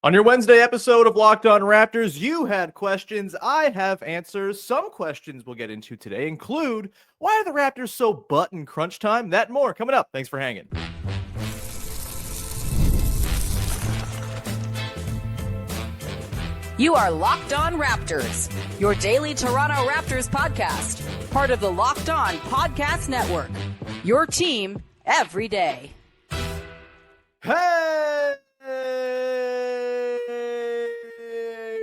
On your Wednesday episode of Locked On Raptors, you had questions. I have answers. Some questions we'll get into today include why are the Raptors so butt in crunch time? That and more coming up. Thanks for hanging. You are Locked On Raptors, your daily Toronto Raptors podcast, part of the Locked On Podcast Network. Your team every day. Hey!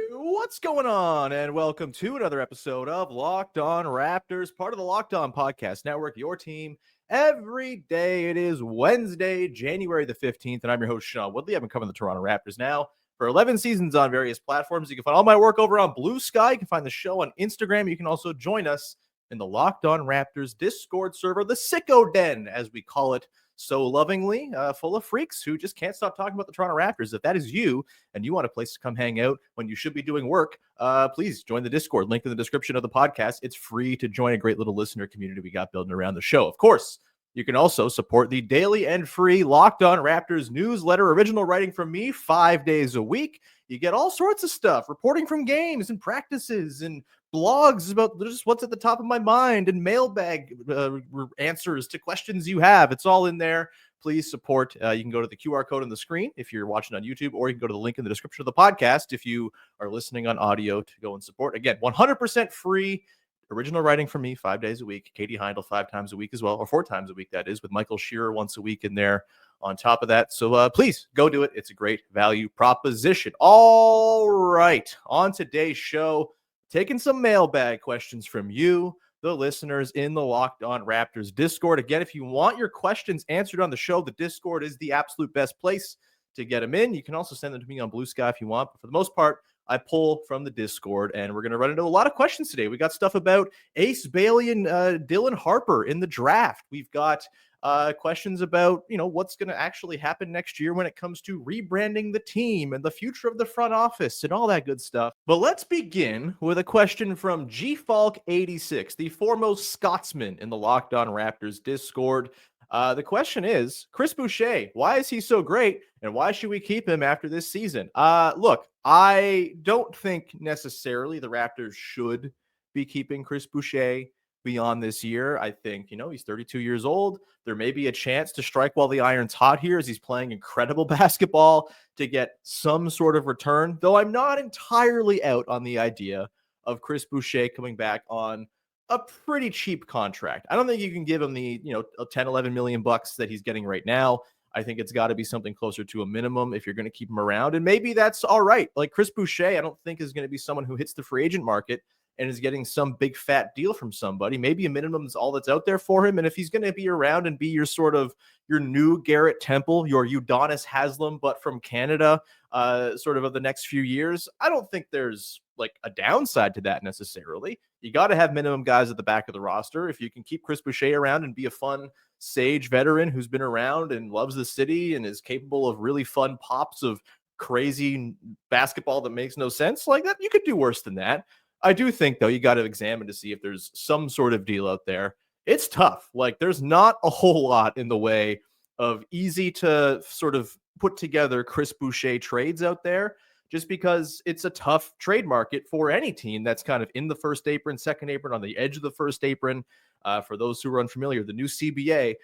What's going on? And welcome to another episode of Locked On Raptors, part of the Locked On Podcast Network, your team every day. It is Wednesday, January the 15th, and I'm your host, Sean Woodley. I've been covering the Toronto Raptors now for 11 seasons on various platforms. You can find all my work over on Blue Sky. You can find the show on Instagram. You can also join us in the Locked On Raptors Discord server, the Sicko Den, as we call it so lovingly, full of freaks who just can't stop talking about the Toronto Raptors. If that is you and you want a place to come hang out when you should be doing work, please join the Discord. Link in the description of the podcast. It's free to join a great little listener community we got building around the show. Of course, you can also support the daily and free Locked On Raptors newsletter, original writing from me 5 days a week. You get all sorts of stuff, reporting from games and practices and blogs about just what's at the top of my mind and mailbag answers to questions you have. It's all in there. Please support. You can go to the QR code on the screen if you're watching on YouTube, or you can go to the link in the description of the podcast if you are listening on audio to go and support. Again, 100% free. Original writing from me 5 days a week. Katie Heindel 5 times a week as well, or 4 times a week, that is, with Michael Shearer once a week in there on top of that. So please go do it. It's a great value proposition. All right. On today's show, taking some mailbag questions from you, the listeners in the Locked On Raptors Discord. Again, if you want your questions answered on the show, the Discord is the absolute best place to get them in. You can also send them to me on Blue Sky if you want. But for the most part, I pull from the Discord, and we're going to run into a lot of questions today. We got stuff about Ace Bailey and Dylan Harper in the draft. We've got questions about, what's going to actually happen next year when it comes to rebranding the team and the future of the front office and all that good stuff. But let's begin with a question from GFalk86, the foremost Scotsman in the Locked On Raptors Discord. The question is, Chris Boucher, why is he so great, and why should we keep him after this season? Look, I don't think necessarily the Raptors should be keeping Chris Boucher beyond this year. I think, he's 32 years old. There may be a chance to strike while the iron's hot here as he's playing incredible basketball to get some sort of return, though I'm not entirely out on the idea of Chris Boucher coming back on a pretty cheap contract. I don't think you can give him the, 10, 11 million bucks that he's getting right now. I think it's got to be something closer to a minimum if you're going to keep him around. And maybe that's all right. Like Chris Boucher, I don't think is going to be someone who hits the free agent market and is getting some big fat deal from somebody. Maybe a minimum is all that's out there for him. And if he's going to be around and be your sort of your new Garrett Temple, your Udonis Haslem, but from Canada, sort of the next few years, I don't think there's like a downside to that necessarily. You got to have minimum guys at the back of the roster. If you can keep Chris Boucher around and be a fun, sage veteran who's been around and loves the city and is capable of really fun pops of crazy basketball that makes no sense like that, you could do worse than that. I do think, though, you got to examine to see if there's some sort of deal out there. It's tough. Like, there's not a whole lot in the way of easy to sort of put together Chris Boucher trades out there, just because it's a tough trade market for any team that's kind of in the first apron, second apron, on the edge of the first apron. For those who are unfamiliar, the new CBA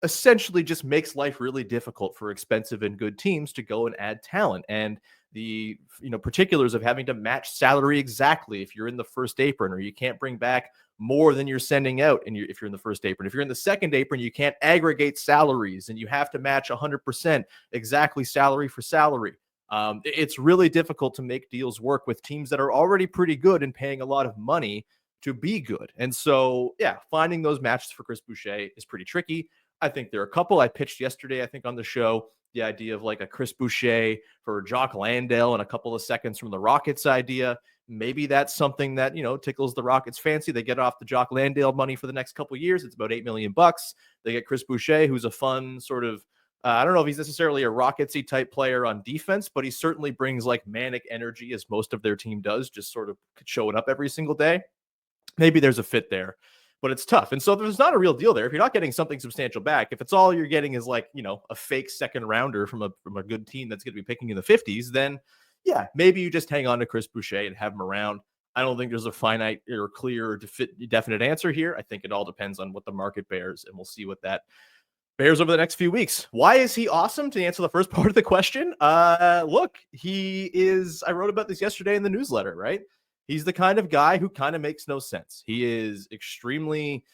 essentially just makes life really difficult for expensive and good teams to go and add talent. And the particulars of having to match salary exactly if you're in the first apron, or you can't bring back more than you're sending out if you're in the first apron. If you're in the second apron, you can't aggregate salaries and you have to match 100% exactly salary for salary. It's really difficult to make deals work with teams that are already pretty good and paying a lot of money to be good. And so, finding those matches for Chris Boucher is pretty tricky. I think there are a couple I pitched yesterday, I think on the show, the idea of like a Chris Boucher for Jock Landale and a couple of seconds from the Rockets idea. Maybe that's something that, tickles the Rockets fancy. They get off the Jock Landale money for the next couple of years. It's about $8 million. They get Chris Boucher, who's a fun sort of, I don't know if he's necessarily a Rocketsy type player on defense, but he certainly brings like manic energy, as most of their team does, just sort of showing up every single day. Maybe there's a fit there. but it's tough. And so there's not a real deal there. If you're not getting something substantial back, if it's all you're getting is like, a fake second rounder from a good team that's going to be picking in the 50s, then yeah, maybe you just hang on to Chris Boucher and have him around. I don't think there's a finite or clear or definite answer here. I think it all depends on what the market bears, and we'll see what that bears over the next few weeks. Why is he awesome? To answer the first part of the question, look, he is, I wrote about this yesterday in the newsletter, right? He's the kind of guy who kind of makes no sense. He is extremely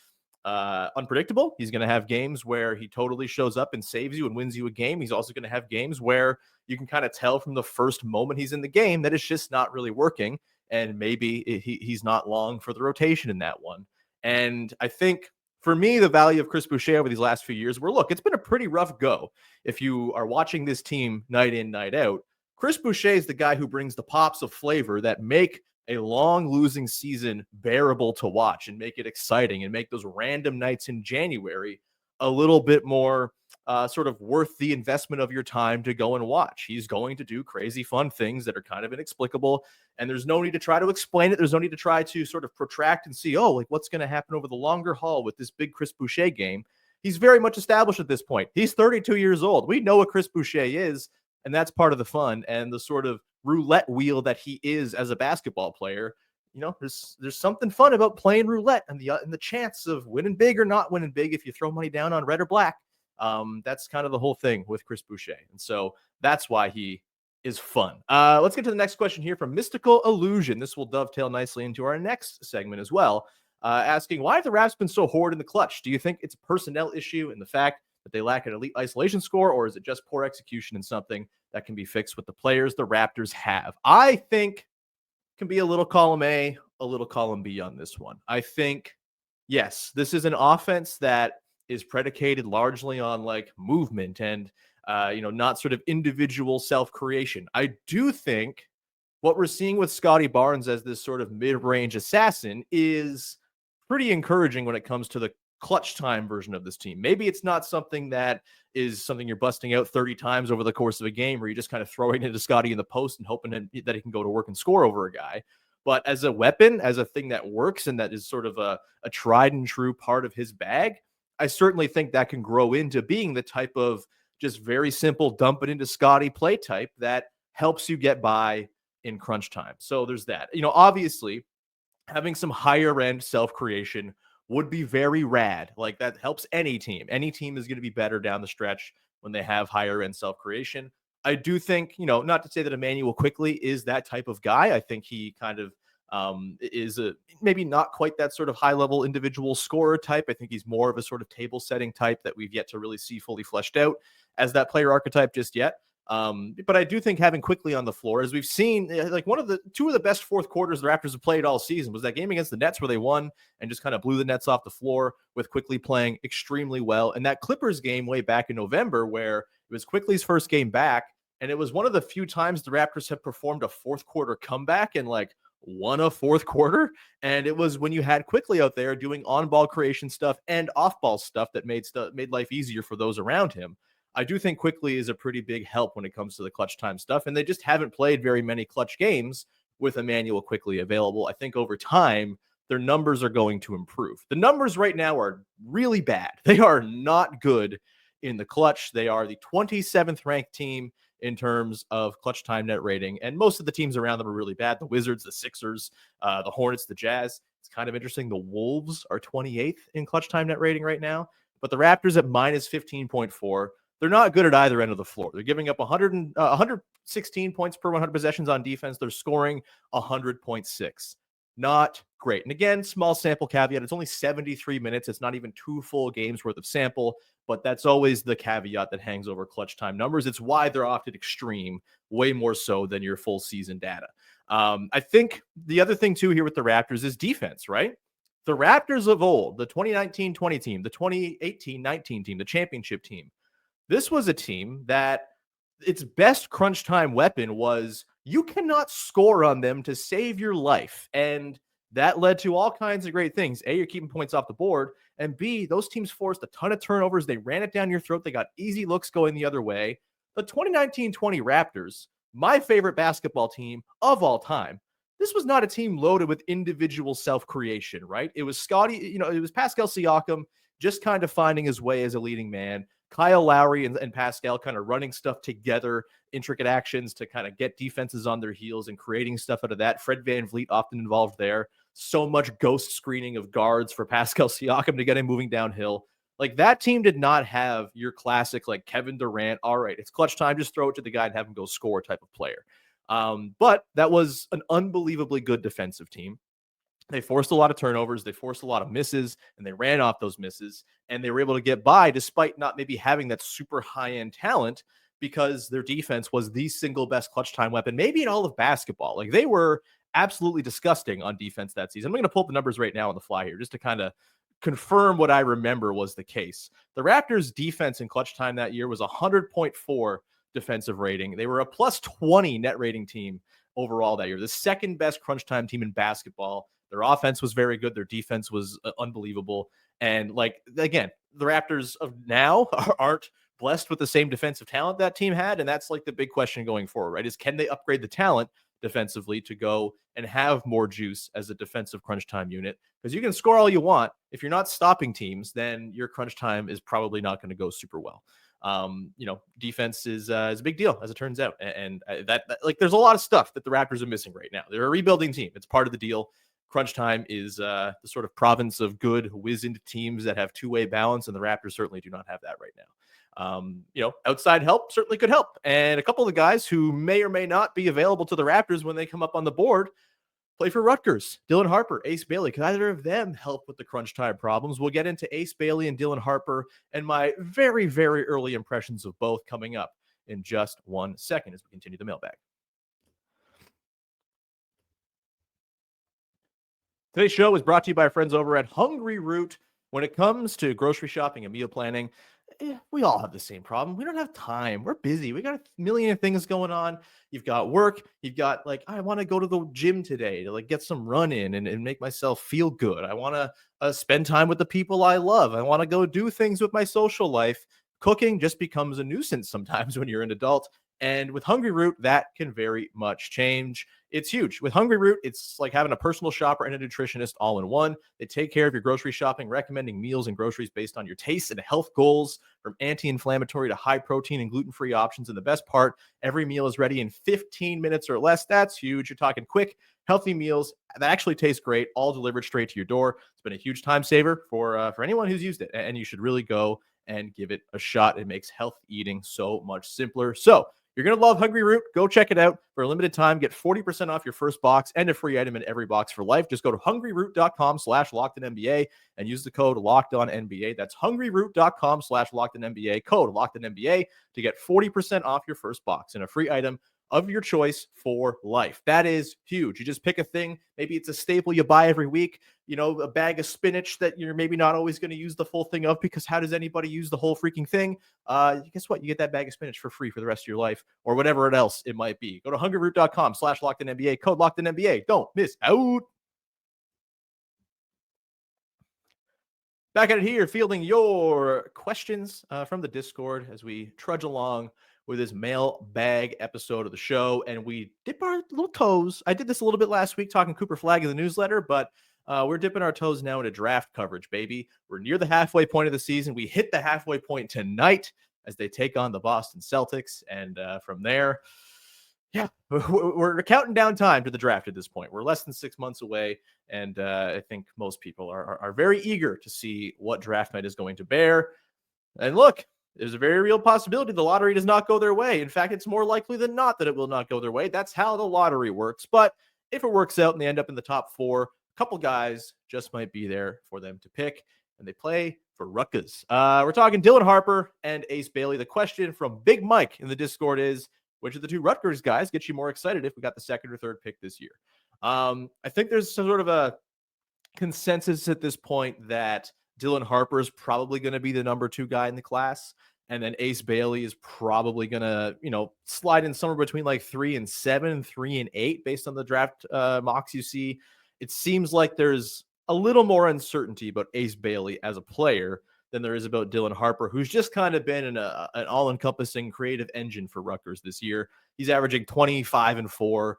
unpredictable. He's going to have games where he totally shows up and saves you and wins you a game. He's also going to have games where you can kind of tell from the first moment he's in the game that it's just not really working. And maybe he's not long for the rotation in that one. And I think for me, the value of Chris Boucher over these last few years were, look, it's been a pretty rough go. If you are watching this team night in, night out, Chris Boucher is the guy who brings the pops of flavor that make a long losing season bearable to watch and make it exciting and make those random nights in January a little bit more sort of worth the investment of your time to go and watch. He's going to do crazy fun things that are kind of inexplicable, and there's no need to try to explain it. There's no need to try to sort of protract and see, like what's going to happen over the longer haul with this big Chris Boucher game. He's very much established at this point. He's 32 years old. We know what Chris Boucher is, and that's part of the fun and the sort of roulette wheel that he is as a basketball player. There's something fun about playing roulette and the chance of winning big or not winning big if you throw money down on red or black. That's kind of the whole thing with Chris Boucher. And so that's why he is fun. Let's get to the next question here from Mystical Illusion. This will dovetail nicely into our next segment as well. Asking, why have the Raps been so horrid in the clutch? Do you think it's a personnel issue in the fact that they lack an elite isolation score, or is it just poor execution and something that can be fixed with the players the Raptors have? I think can be a little column A, a little column B on this one. I think, yes, this is an offense that is predicated largely on like movement and, not sort of individual self-creation. I do think what we're seeing with Scotty Barnes as this sort of mid-range assassin is pretty encouraging when it comes to the clutch time version of this team. Maybe it's not something that is something you're busting out 30 times over the course of a game where you're just kind of throwing into Scotty in the post and hoping that he can go to work and score over a guy. But as a weapon, as a thing that works and that is sort of a tried and true part of his bag, I certainly think that can grow into being the type of just very simple dump it into Scotty play type that helps you get by in crunch time. So there's that. Obviously, having some higher end self-creation would be very rad. Like that helps any team. Any team is going to be better down the stretch when they have higher end self-creation. I do think, not to say that Emmanuel Quickley is that type of guy. I think he kind of is maybe not quite that sort of high level individual scorer type. I think he's more of a sort of table setting type that we've yet to really see fully fleshed out as that player archetype just yet. But I do think having Quickley on the floor, as we've seen, like two of the best fourth quarters the Raptors have played all season was that game against the Nets where they won and just kind of blew the Nets off the floor with Quickley playing extremely well. And that Clippers game way back in November where it was Quickley's first game back, and it was one of the few times the Raptors have performed a fourth quarter comeback and like won a fourth quarter. And it was when you had Quickley out there doing on-ball creation stuff and off-ball stuff that made life easier for those around him. I do think Quickley is a pretty big help when it comes to the clutch time stuff, and they just haven't played very many clutch games with Emmanuel Quickley available. I think over time, their numbers are going to improve. The numbers right now are really bad. They are not good in the clutch. They are the 27th ranked team in terms of clutch time net rating, and most of the teams around them are really bad. The Wizards, the Sixers, the Hornets, the Jazz. It's kind of interesting. The Wolves are 28th in clutch time net rating right now, but the Raptors at minus 15.4. They're not good at either end of the floor. They're giving up 116 points per 100 possessions on defense. They're scoring 100.6. Not great. And again, small sample caveat. It's only 73 minutes. It's not even 2 full games worth of sample, but that's always the caveat that hangs over clutch time numbers. It's why they're often extreme, way more so than your full season data. I think the other thing too here with the Raptors is defense, right? The Raptors of old, the 2019-20 team, the 2018-19 team, the championship team, this was a team that its best crunch time weapon was you cannot score on them to save your life. And that led to all kinds of great things. A, you're keeping points off the board. And B, those teams forced a ton of turnovers. They ran it down your throat. They got easy looks going the other way. The 2019-20 Raptors, my favorite basketball team of all time, this was not a team loaded with individual self-creation, right? It was it was Pascal Siakam just kind of finding his way as a leading man. Kyle Lowry and Pascal kind of running stuff together, intricate actions to kind of get defenses on their heels and creating stuff out of that. Fred VanVleet often involved there. So much ghost screening of guards for Pascal Siakam to get him moving downhill. Like, that team did not have your classic, like, Kevin Durant, all right, it's clutch time, just throw it to the guy and have him go score type of player. But that was an unbelievably good defensive team. They forced a lot of turnovers, they forced a lot of misses, and they ran off those misses, and they were able to get by despite not maybe having that super high-end talent, because their defense was the single best clutch time weapon, maybe in all of basketball. Like, they were absolutely disgusting on defense that season. I'm going to pull up the numbers right now on the fly here just to kind of confirm what I remember was the case. The Raptors' defense in clutch time that year was 100.4 defensive rating. They were a plus 20 net rating team overall that year, the second best crunch time team in basketball. Their offense was very good. Their defense was unbelievable. And, like, again, the Raptors of now aren't blessed with the same defensive talent that team had. And that's, like, the big question going forward, right? Is, can they upgrade the talent defensively to go and have more juice as a defensive crunch time unit? Because you can score all you want. If you're not stopping teams, then your crunch time is probably not going to go super well. Defense is a big deal, as it turns out. And that, like, there's a lot of stuff that the Raptors are missing right now. They're a rebuilding team. It's part of the deal. Crunch time is the sort of province of good, wizened teams that have two-way balance, and the Raptors certainly do not have that right now. Outside help certainly could help. And a couple of the guys who may or may not be available to the Raptors when they come up on the board play for Rutgers. Dylan Harper, Ace Bailey. Could either of them help with the crunch time problems? We'll get into Ace Bailey and Dylan Harper and my very, very early impressions of both coming up in just 1 second as we continue the mailbag. Today's show is brought to you by our friends over at Hungry Root. When it comes to grocery shopping and meal planning, we all have the same problem. We don't have time. We're busy. We got a million things going on. You've got work. You've got, like, I want to go to the gym today to, like, get some run in and make myself feel good. I want to spend time with the people I love. I want to go do things with my social life. Cooking just becomes a nuisance sometimes when you're an adult. And with Hungry Root, that can very much change. It's huge. With Hungry Root, it's like having a personal shopper and a nutritionist all in one. They take care of your grocery shopping, recommending meals and groceries based on your taste and health goals, from anti-inflammatory to high protein and gluten-free options. And the best part, every meal is ready in 15 minutes or less. That's huge. You're talking quick, healthy meals that actually taste great, all delivered straight to your door. It's been a huge time saver for anyone who's used it, and you should really go and give it a shot. It makes healthy eating so much simpler. So you're going to love Hungry Root. Go check it out. For a limited time, get 40% off your first box and a free item in every box for life. Just go to hungryroot.com/LockedInNBA and use the code LockedOnNBA. That's hungryroot.com/LockedInNBA, code LockedInNBA to get 40% off your first box and a free item of your choice for life. That is huge. You just pick a thing. Maybe it's a staple you buy every week, a bag of spinach that you're maybe not always going to use the full thing of, because how does anybody use the whole freaking thing? Guess what? You get that bag of spinach for free for the rest of your life, or whatever else it might be. Go to hungryroot.com/LockedInNBA, code LockedInNBA. Don't miss out. Back at it here, fielding your questions from the Discord as we trudge along with this mailbag episode of the show, and we dip our little toes. I did this a little bit last week talking Cooper Flag in the newsletter, but we're dipping our toes now into draft coverage, baby. We're near the halfway point of the season. We hit the halfway point tonight as they take on the Boston Celtics, and from there, we're counting down time to the draft at this point. We're less than 6 months away, and I think most people are very eager to see what draft night is going to bear. And look, there's a very real possibility the lottery does not go their way. In fact, it's more likely than not that it will not go their way. That's how the lottery works. But if it works out and they end up in the top four, a couple guys just might be there for them to pick, and they play for Rutgers. We're talking Dylan Harper and Ace Bailey. The question from Big Mike in the Discord is, which of the two Rutgers guys gets you more excited if we got the second or third pick this year? I think there's some sort of a consensus at this point that Dylan Harper is probably going to be the number 2 guy in the class. And then Ace Bailey is probably going to, slide in somewhere between like 3 and 7, 3 and 8, based on the draft mocks you see. It seems like there's a little more uncertainty about Ace Bailey as a player than there is about Dylan Harper, who's just kind of been an all-encompassing creative engine for Rutgers this year. He's averaging 25 and 4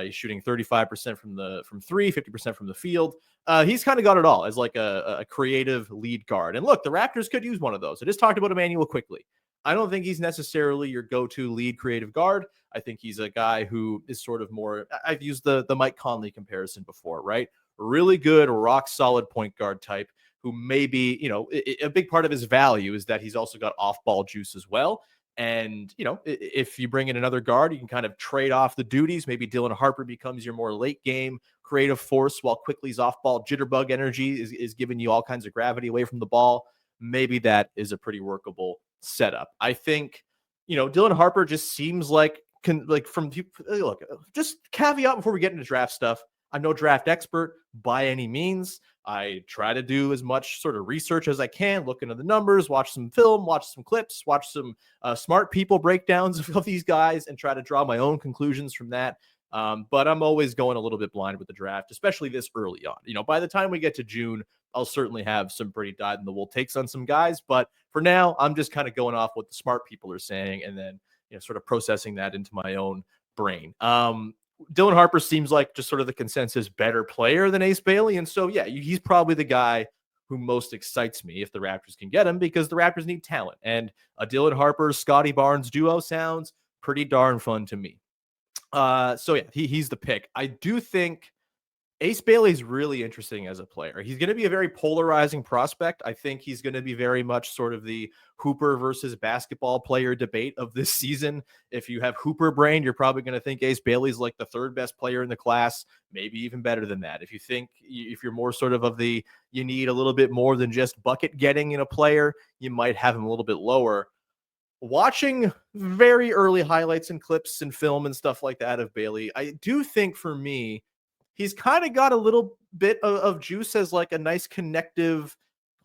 He's shooting 35% from three, 50% from the field. He's kind of got it all as like a creative lead guard. And look, the Raptors could use one of those. I just talked about Emmanuel quickly. I don't think he's necessarily your go-to lead creative guard. I think he's a guy who is sort of more, I've used the Mike Conley comparison before, right? Really good, rock solid point guard type who maybe, a big part of his value is that he's also got off-ball juice as well. And, if you bring in another guard, you can kind of trade off the duties. Maybe Dylan Harper becomes your more late game creative force while Quickly's off-ball jitterbug energy is giving you all kinds of gravity away from the ball. Maybe that is a pretty workable setup. I think, Dylan Harper just seems like, look, just caveat before we get into draft stuff. I'm no draft expert by any means. I try to do as much sort of research as I can, look into the numbers, watch some film, watch some clips, watch some smart people breakdowns of these guys and try to draw my own conclusions from that. But I'm always going a little bit blind with the draft, especially this early on. By the time we get to June, I'll certainly have some pretty dyed-in-the-wool takes on some guys. But for now, I'm just kind of going off what the smart people are saying and then sort of processing that into my own brain. Dylan Harper seems like just sort of the consensus better player than Ace Bailey. And so, yeah, he's probably the guy who most excites me if the Raptors can get him because the Raptors need talent. And a Dylan Harper, Scotty Barnes duo sounds pretty darn fun to me. So, yeah, he's the pick. I do think Ace Bailey is really interesting as a player. He's going to be a very polarizing prospect. I think he's going to be very much sort of the Hooper versus basketball player debate of this season. If you have Hooper brain, you're probably going to think Ace Bailey's like the third best player in the class, maybe even better than that. If you're more sort of the, you need a little bit more than just bucket getting in a player, you might have him a little bit lower. Watching very early highlights and clips and film and stuff like that of Bailey, I do think for me, he's kind of got a little bit of juice as like a nice connective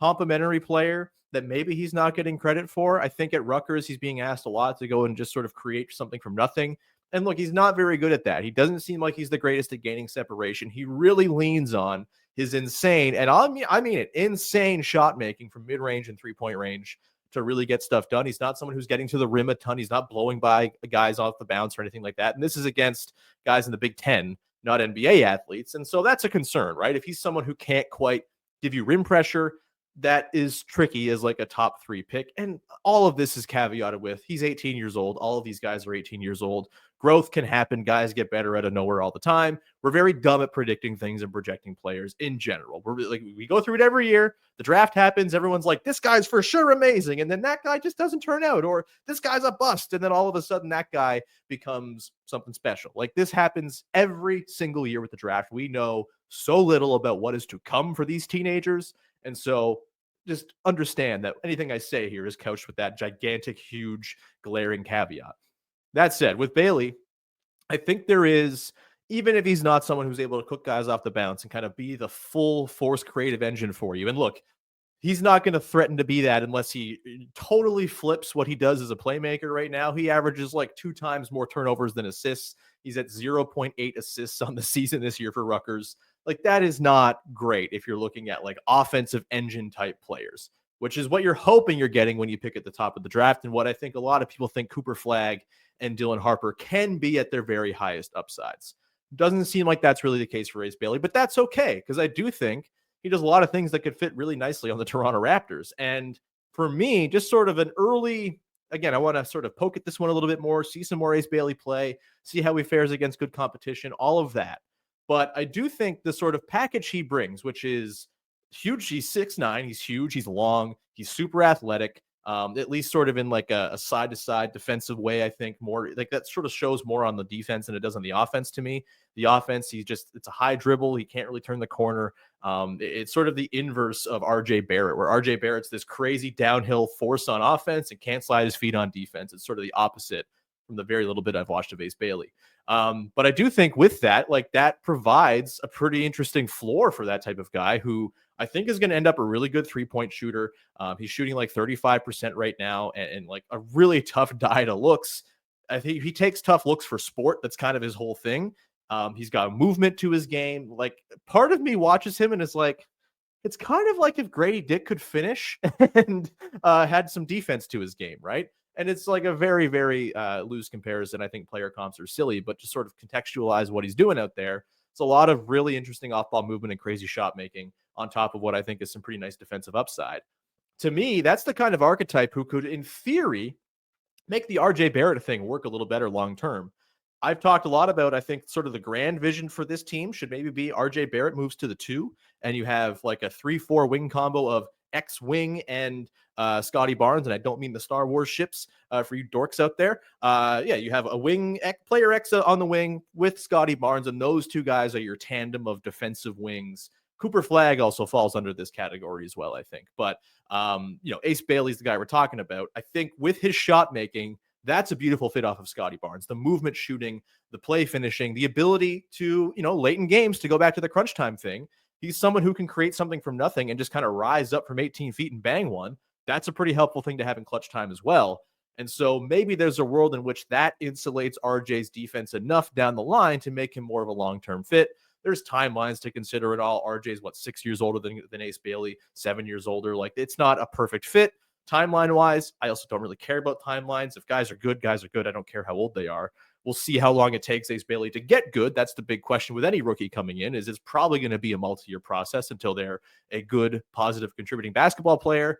complementary player that maybe he's not getting credit for. I think at Rutgers, he's being asked a lot to go and just sort of create something from nothing. And look, he's not very good at that. He doesn't seem like he's the greatest at gaining separation. He really leans on his insane, and I mean it, insane shot making from mid-range and three-point range to really get stuff done. He's not someone who's getting to the rim a ton. He's not blowing by guys off the bounce or anything like that. And this is against guys in the Big Ten, not NBA athletes. And so that's a concern, right? If he's someone who can't quite give you rim pressure, that is tricky as like a top 3 pick. And all of this is caveated with he's 18 years old. All of these guys are 18 years old. Growth can happen. Guys get better out of nowhere all the time. We're very dumb at predicting things and projecting players in general. We go through it every year. The draft happens. Everyone's like, this guy's for sure amazing. And then that guy just doesn't turn out, or this guy's a bust. And then all of a sudden that guy becomes something special. Like this happens every single year with the draft. We know so little about what is to come for these teenagers. And so just understand that anything I say here is couched with that gigantic, huge, glaring caveat. That said, with Bailey, I think there is, even if he's not someone who's able to cook guys off the bounce and kind of be the full force creative engine for you. And look, he's not going to threaten to be that unless he totally flips what he does as a playmaker right now. He averages like 2 times more turnovers than assists. He's at 0.8 assists on the season this year for Rutgers. Like that is not great if you're looking at like offensive engine type players, which is what you're hoping you're getting when you pick at the top of the draft. And what I think a lot of people think Cooper Flagg and Dylan Harper can be at their very highest upsides. Doesn't seem like that's really the case for Ace Bailey, but that's okay, because I do think he does a lot of things that could fit really nicely on the Toronto Raptors. And for me, just sort of an early, again, I want to sort of poke at this one a little bit more, see some more Ace Bailey play, see how he fares against good competition, all of that. But I do think the sort of package he brings, which is huge. He's 6'9", he's huge, he's long, he's super athletic, at least sort of in like a side-to-side defensive way. I think more like that sort of shows more on the defense than it does on the offense to me. The offense, it's a high dribble. He can't really turn the corner. It's sort of the inverse of RJ Barrett, where RJ Barrett's this crazy downhill force on offense and can't slide his feet on defense. It's sort of the opposite from the very little bit I've watched of Ace Bailey. But I do think with that, like that provides a pretty interesting floor for that type of guy who I think is going to end up a really good 3-point shooter. He's shooting like 35% right now and like a really tough diet of looks. I think he takes tough looks for sport. That's kind of his whole thing. He's got movement to his game. Like part of me watches him and is like, it's kind of like if Grady Dick could finish and had some defense to his game, right? And it's like a very, very loose comparison. I think player comps are silly, but to sort of contextualize what he's doing out there, it's a lot of really interesting off-ball movement and crazy shot making on top of what I think is some pretty nice defensive upside. To me, that's the kind of archetype who could, in theory, make the RJ Barrett thing work a little better long term. I've talked a lot about, I think, sort of the grand vision for this team should maybe be RJ Barrett moves to the 2, and you have like a 3-4 wing combo of X Wing and Scotty Barnes. And I don't mean the Star Wars ships for you dorks out there. Yeah, you have a wing player X on the wing with Scotty Barnes, and those two guys are your tandem of defensive wings. Cooper Flagg also falls under this category as well, I think. But Ace Bailey's the guy we're talking about. I think with his shot making, that's a beautiful fit off of Scotty Barnes. The movement shooting, the play finishing, the ability to, late in games to go back to the crunch time thing. He's someone who can create something from nothing and just kind of rise up from 18 feet and bang one. That's a pretty helpful thing to have in clutch time as well. And so maybe there's a world in which that insulates RJ's defense enough down the line to make him more of a long-term fit. There's timelines to consider it all. RJ's 6 years older than Ace Bailey, 7 years older. Like, it's not a perfect fit timeline wise. I also don't really care about timelines. If guys are good, guys are good. I don't care how old they are. We'll see how long it takes Ace Bailey to get good. That's the big question with any rookie coming in, is it's probably going to be a multi-year process until they're a good, positive, contributing basketball player.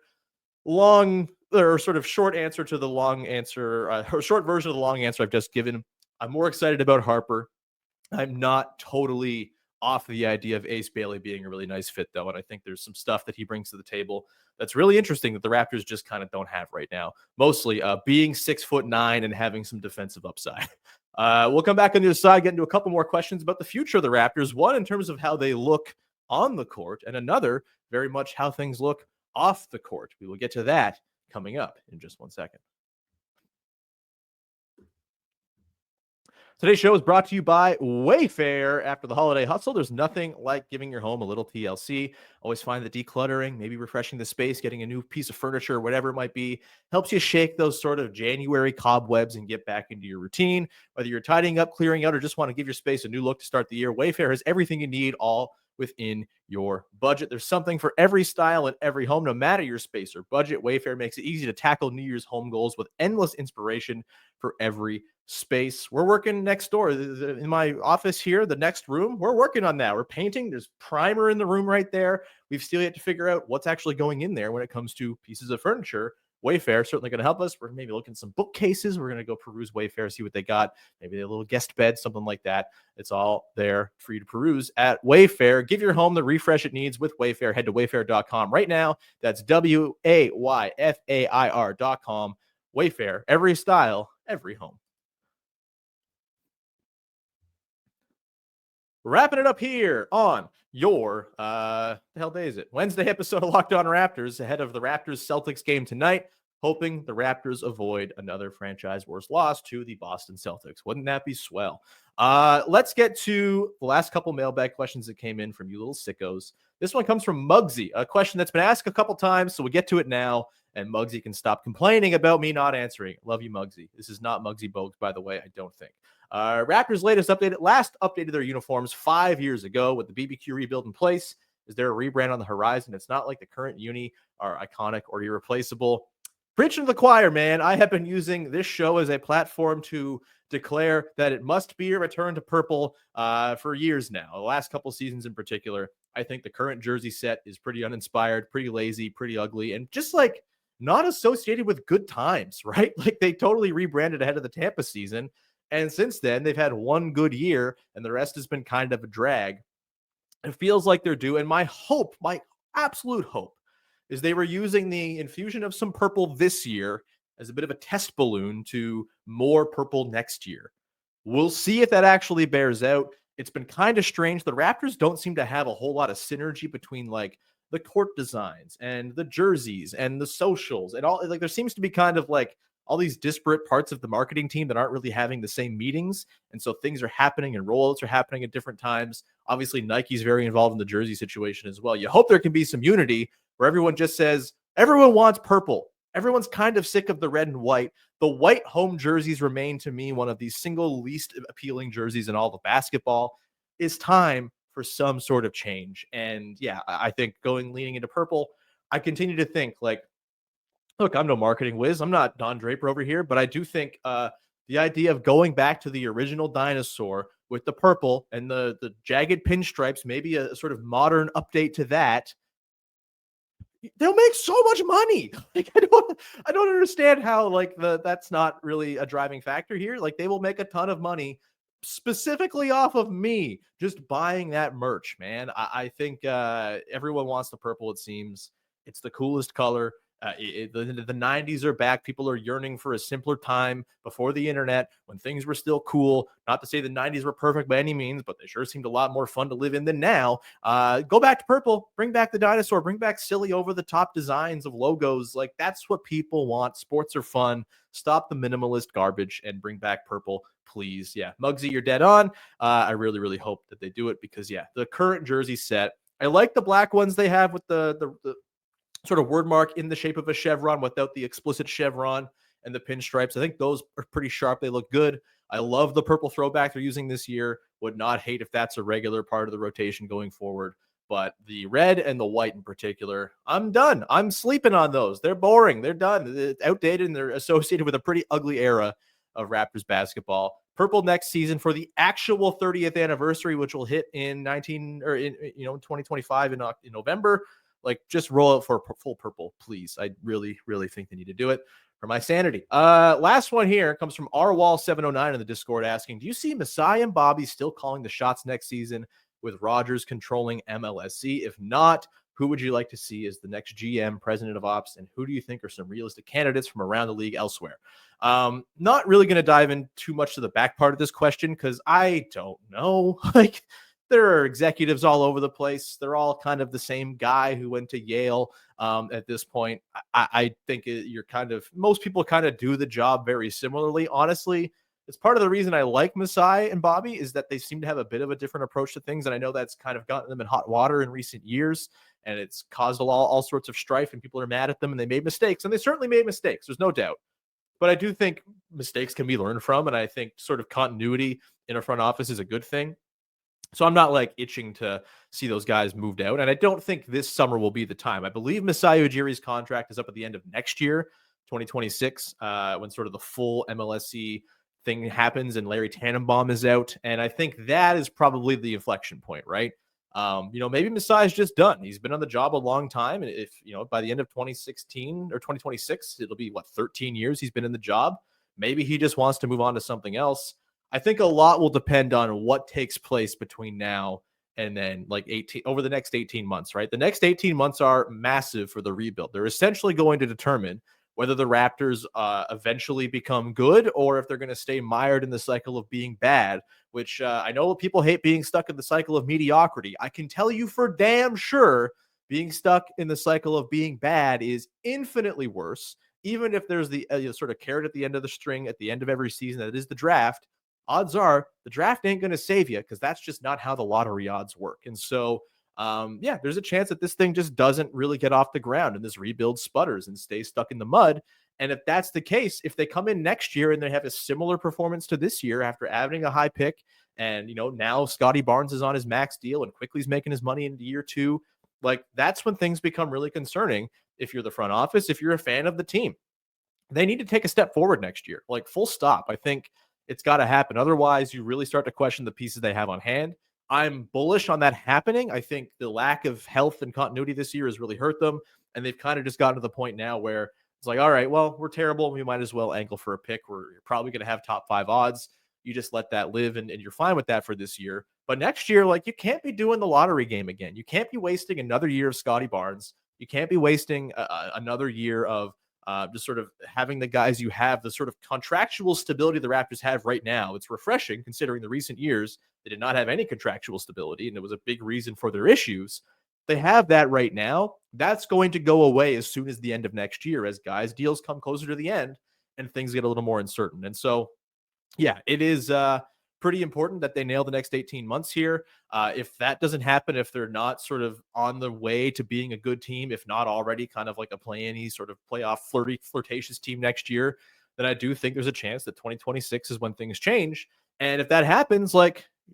Long or sort of short answer to the long answer, or short version of the long answer I've just given. I'm more excited about Harper. I'm not totally off the idea of Ace Bailey being a really nice fit, though. And I think there's some stuff that he brings to the table that's really interesting that the Raptors just kind of don't have right now. Mostly being 6'9" and having some defensive upside. We'll come back on the other side, get into a couple more questions about the future of the Raptors. One, in terms of how they look on the court, and another, very much how things look off the court. We will get to that coming up in just 1 second. Today's show is brought to you by Wayfair. After the holiday hustle, there's nothing like giving your home a little TLC. Always find that decluttering, maybe refreshing the space, getting a new piece of furniture, whatever it might be, helps you shake those sort of January cobwebs and get back into your routine. Whether you're tidying up, clearing out, or just want to give your space a new look to start the year, Wayfair has everything you need, all within your budget. There's something for every style and every home, no matter your space or budget. Wayfair makes it easy to tackle New Year's home goals with endless inspiration for every space. We're working next door in my office here, the next room. We're working on that. We're painting. There's primer in the room right there. We've still yet to figure out what's actually going in there when it comes to pieces of furniture. Wayfair certainly going to help us. We're maybe looking at some bookcases. We're going to go peruse Wayfair, see what they got. Maybe a little guest bed, something like that. It's all there for you to peruse at Wayfair. Give your home the refresh it needs with Wayfair. Head to wayfair.com right now. That's WAYFAIR.com. Wayfair, every style, every home. Wrapping it up here on your, the hell day is it? Wednesday episode of Locked On Raptors, ahead of the Raptors-Celtics game tonight, hoping the Raptors avoid another franchise worst loss to the Boston Celtics. Wouldn't that be swell? Let's get to the last couple mailbag questions that came in from you little sickos. This one comes from Muggsy, a question that's been asked a couple times, so we'll get to it now, and Muggsy can stop complaining about me not answering. Love you, Muggsy. This is not Muggsy Bogues, by the way, I don't think. Raptors last updated their uniforms 5 years ago with the BBQ rebuild in place. Is there a rebrand on the horizon? It's not like the current uni are iconic or irreplaceable. Preaching to the choir, man. I have been using this show as a platform to declare that it must be a return to purple for years now. The last couple seasons in particular, I think the current jersey set is pretty uninspired, pretty lazy, pretty ugly, and just like not associated with good times, right? Like they totally rebranded ahead of the Tampa season. And since then, they've had one good year, and the rest has been kind of a drag. It feels like they're due. And my hope, my absolute hope, is they were using the infusion of some purple this year as a bit of a test balloon to more purple next year. We'll see if that actually bears out. It's been kind of strange. The Raptors don't seem to have a whole lot of synergy between like the court designs and the jerseys and the socials and all. Like there seems to be kind of like all these disparate parts of the marketing team that aren't really having the same meetings. And so things are happening and rollouts are happening at different times. Obviously, Nike's very involved in the jersey situation as well. You hope there can be some unity where everyone just says, everyone wants purple. Everyone's kind of sick of the red and white. The white home jerseys remain to me one of the single least appealing jerseys in all of basketball. It's time for some sort of change. And yeah, I think leaning into purple, I continue to think like, Look, I'm no marketing whiz. I'm not Don Draper over here, but I do think the idea of going back to the original dinosaur with the purple and the jagged pinstripes, maybe a sort of modern update to that, they'll make so much money. Like I don't understand how like that's not really a driving factor here. Like they will make a ton of money specifically off of me just buying that merch, man. I think everyone wants the purple, it seems. It's the coolest color. The 90s are back. People are yearning for a simpler time before the internet when things were still cool. Not to say the 90s were perfect by any means, but they sure seemed a lot more fun to live in than now. Go back to purple, bring back the dinosaur, bring back silly over the top designs of logos. Like that's what people want. Sports are fun. Stop the minimalist garbage and bring back purple, please. Yeah, Muggsy, you're dead on. I really, really hope that they do it because, yeah, the current jersey set, I like the black ones they have with the sort of word mark in the shape of a chevron without the explicit chevron and the pinstripes. I think those are pretty sharp. They look good. I love the purple throwback they're using this year. Would not hate if that's a regular part of the rotation going forward. But the red and the white in particular, I'm done. I'm sleeping on those. They're boring. They're done. They're outdated, and they're associated with a pretty ugly era of Raptors basketball. Purple next season for the actual 30th anniversary, which will hit in 2025 in November. Like, just roll out for full purple, please. I really, really think they need to do it for my sanity. Last one here comes from rwall709 in the Discord asking, do you see Masai and Bobby still calling the shots next season with Rodgers controlling MLSC? If not, who would you like to see as the next GM, president of ops, and who do you think are some realistic candidates from around the league elsewhere? Not really going to dive in too much to the back part of this question because I don't know. Like, there are executives all over the place. They're all kind of the same guy who went to Yale. At this point, I think most people kind of do the job very similarly. Honestly, it's part of the reason I like Masai and Bobby is that they seem to have a bit of a different approach to things. And I know that's kind of gotten them in hot water in recent years, and it's caused all sorts of strife, and people are mad at them, and they made mistakes, and they certainly made mistakes. There's no doubt. But I do think mistakes can be learned from, and I think sort of continuity in a front office is a good thing. So I'm not like itching to see those guys moved out. And I don't think this summer will be the time. I believe Masai Ujiri's contract is up at the end of next year, 2026, when sort of the full MLSC thing happens and Larry Tannenbaum is out. And I think that is probably the inflection point, right? Maybe Masai's just done. He's been on the job a long time. And if, by the end of 2016 or 2026, it'll be 13 years he's been in the job. Maybe he just wants to move on to something else. I think a lot will depend on what takes place between now and then over the next 18 months, right? The next 18 months are massive for the rebuild. They're essentially going to determine whether the Raptors eventually become good or if they're going to stay mired in the cycle of being bad, which I know people hate being stuck in the cycle of mediocrity. I can tell you for damn sure being stuck in the cycle of being bad is infinitely worse. Even if there's the sort of carrot at the end of the string at the end of every season, that is the draft. Odds are the draft ain't going to save you because that's just not how the lottery odds work. And so, there's a chance that this thing just doesn't really get off the ground and this rebuild sputters and stays stuck in the mud. And if that's the case, if they come in next year and they have a similar performance to this year after adding a high pick and, now Scotty Barnes is on his max deal and Quickly's making his money into year two, that's when things become really concerning if you're the front office, if you're a fan of the team. They need to take a step forward next year, full stop. I think it's got to happen. Otherwise, you really start to question the pieces they have on hand. I'm bullish on that happening. I think the lack of health and continuity this year has really hurt them. And they've kind of just gotten to the point now where it's all right, well, we're terrible. We might as well angle for a pick. We're probably going to have top 5 odds. You just let that live and you're fine with that for this year. But next year, you can't be doing the lottery game again. You can't be wasting another year of Scotty Barnes. You can't be wasting another year of just sort of having the guys you have, the sort of contractual stability the Raptors have right now. It's refreshing considering the recent years they did not have any contractual stability, and it was a big reason for their issues. They have that right now. That's going to go away as soon as the end of next year as guys' deals come closer to the end and things get a little more uncertain. And so, yeah, it is pretty important that they nail the next 18 months here. If that doesn't happen, if they're not sort of on the way to being a good team, if not already kind of like a play-any sort of playoff flirtatious team next year, then I do think there's a chance that 2026 is when things change. And if that happens,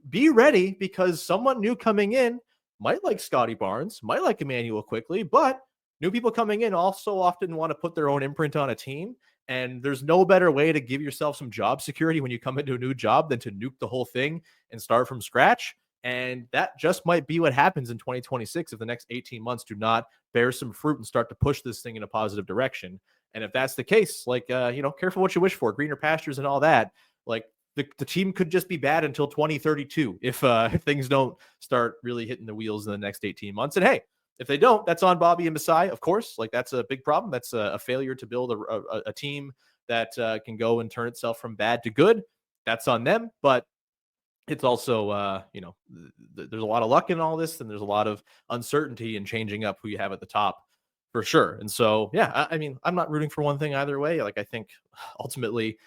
be ready because someone new coming in might like Scotty Barnes, might like Emmanuel Quickly, but new people coming in also often want to put their own imprint on a team. And there's no better way to give yourself some job security when you come into a new job than to nuke the whole thing and start from scratch. And that just might be what happens in 2026 if the next 18 months do not bear some fruit and start to push this thing in a positive direction. And if that's the case, like, careful what you wish for, greener pastures and all that. Like, the team could just be bad until 2032 if things don't start really hitting the wheels in the next 18 months. And hey, if they don't, that's on Bobby and Masai, of course. Like, that's a big problem. That's a failure to build a team that can go and turn itself from bad to good. That's on them. But it's also, there's a lot of luck in all this, and there's a lot of uncertainty in changing up who you have at the top for sure. And so, yeah, I mean, I'm not rooting for one thing either way. Like, I think ultimately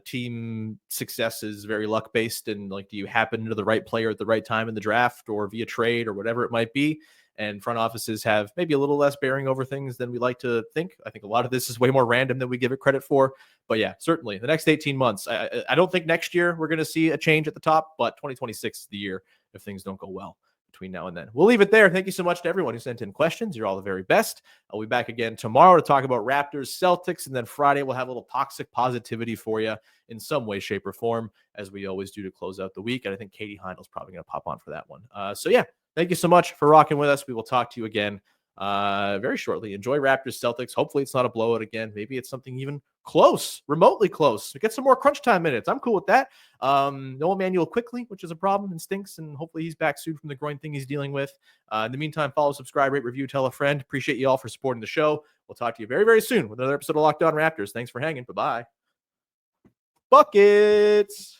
team success is very luck based, and like, do you happen to the right player at the right time in the draft or via trade or whatever it might be? And front offices have maybe a little less bearing over things than we like to think. I think a lot of this is way more random than we give it credit for. But yeah, certainly the next 18 months, I don't think next year we're going to see a change at the top, but 2026 is the year if things don't go well between now and then. We'll leave it there. Thank you so much to everyone who sent in questions. You're all the very best. I'll be back again tomorrow to talk about Raptors, Celtics, and then Friday we'll have a little toxic positivity for you in some way, shape, or form, as we always do to close out the week. And I think Katie Heindel's probably going to pop on for that one. So yeah, thank you so much for rocking with us. We will talk to you again very shortly. Enjoy Raptors, Celtics. Hopefully it's not a blowout again. Maybe it's something even close, remotely close. Get some more crunch time minutes. I'm cool with that. No Emmanuel quickly, which is a problem and stinks, and hopefully he's back soon from the groin thing he's dealing with. In the meantime, follow, subscribe, rate, review, tell a friend. Appreciate you all for supporting the show. We'll talk to you very, very soon with another episode of Locked On Raptors. Thanks for hanging. Bye-bye. Buckets!